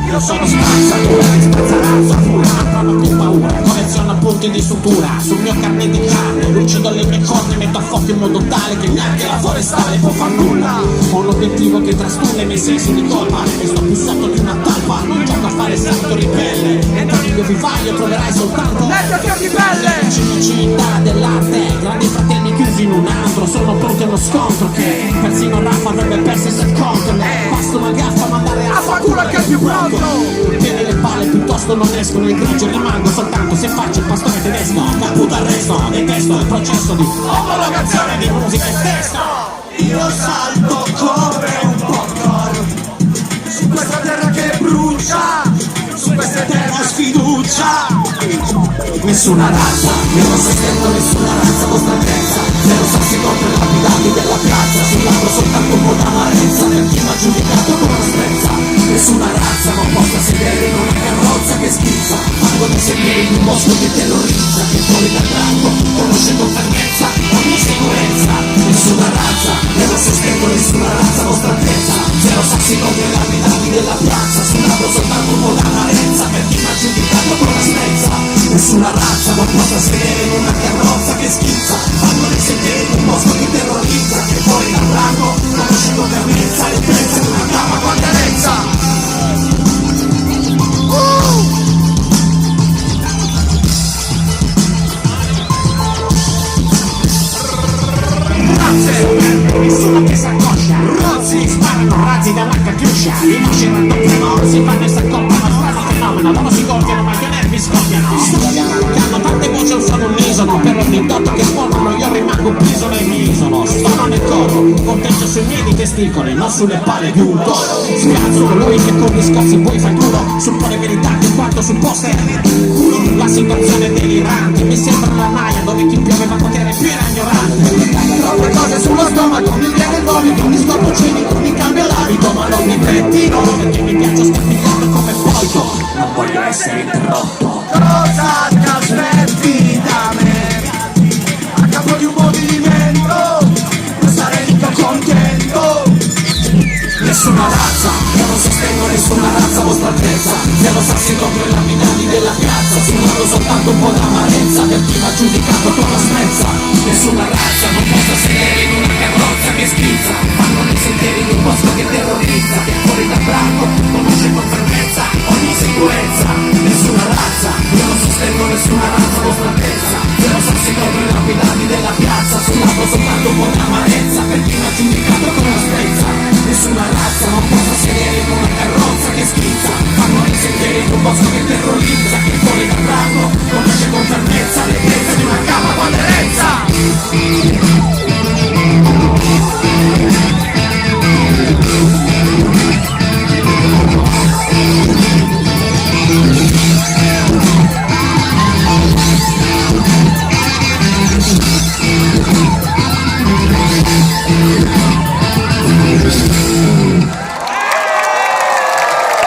Io sono spazzatura, spazzarazzo, fulla, non ho più paura, colleziono punti di sutura, sul mio carne di carne, lucido le mie corna, metto a fuoco in modo tale che neanche la forestale può far nulla. Ho un obiettivo che trascura i miei sensi di colpa, e sto fissato di una talpa, non gioco a fare salto ripelle, entra nel mio vivaio troverai soltanto Mettiti di pelle! città dell'arte, grandi fratelli chiusi in un altro, sono pronti allo scontro che persino Rafa avrebbe perso se contro, basta una gaffa mandare a fa culo che è più pronto! tieni le palle piuttosto non escono in grigio, rimango soltanto se faccio il pastore tedesco, caputo arresto, detesto il processo di omologazione di musica e testo. Io salto come un popcorn Su questa terra che brucia! su questa terra sfiducia. Nessuna razza, io non sostento nessuna razza, vostra crezza, zero sassi contro i lapidati della piazza, sul lato soltanto un po' d'amarezza per chi m'ha giudicato con una sprezza. Nessuna razza non possa sedere in una carrozza che schizza, fango nei sentieri di un bosco che terrorizza, che fuori dal branco conosce con fermezza ogni sicurezza. Nessuna razza, io non sostento nessuna razza, vostra altezza, zero sassi contro i lapidati della piazza, sul lato soltanto un po' d'amarezza per chi m'ha giudicato con una sprezza. Nessuna razza non possa sedere in una carrozza che schizza, fango nei sentieri di un bosco che terrorizza, che fuori dal branco conosce con fermezza le prezze di una cama con aderezza. Nessuno che s'accoscia, rozzi, sparano razzi dalla cacchiuscia, i mosci raddoppiano, si fanno e s'accoppano, strano fenomeno, loro si gonfiano ma gli nervi scoppiano. Hanno tante voci al suono unisono, per ogni dotto che sfornano io rimango preso nel mio isolo. Stono nel coro, conteggio sui miei di testicoli, non sulle palle di un toro. Spiazzo colui che con discorsi poi fai duro, suppone verità che quanto sul poster. La situazione è delirante, mi sembra una naia dove chi più aveva potere più era ignorante. Troppe cose sullo stomaco, mi viene il vomito, mi scordo cinico, mi cambia l'abito, ma non mi pettino, perché mi piace scarpigliato come foito, non voglio essere interrotto. Cosa ti aspetti da me? A capo di un movimento non sarei mica contento. Nessuna razza, io non sostengo nessuna razza, vostra altezza, zero sassi contro i lapidati della piazza, sul lato soltanto un po' d'amarezza per chi m'ha giudicato con la sprezza. Nessuna razza non possa sedere in una carrozza che schizza, fanno nei sentieri di un bosco che terrorizza, che fuori dal branco conosce con fermezza ogni sicurezza. Nessuna razza, io non sostengo nessuna razza, vostra altezza, zero sassi contro i lapidati della piazza, sul lato soltanto un po' d'amarezza per chi m'ha giudicato con la sprezza. Nessuna razza non possa sedere in una carrozza che schizza, fanno nei sentieri di un bosco che terrorizza, che fuori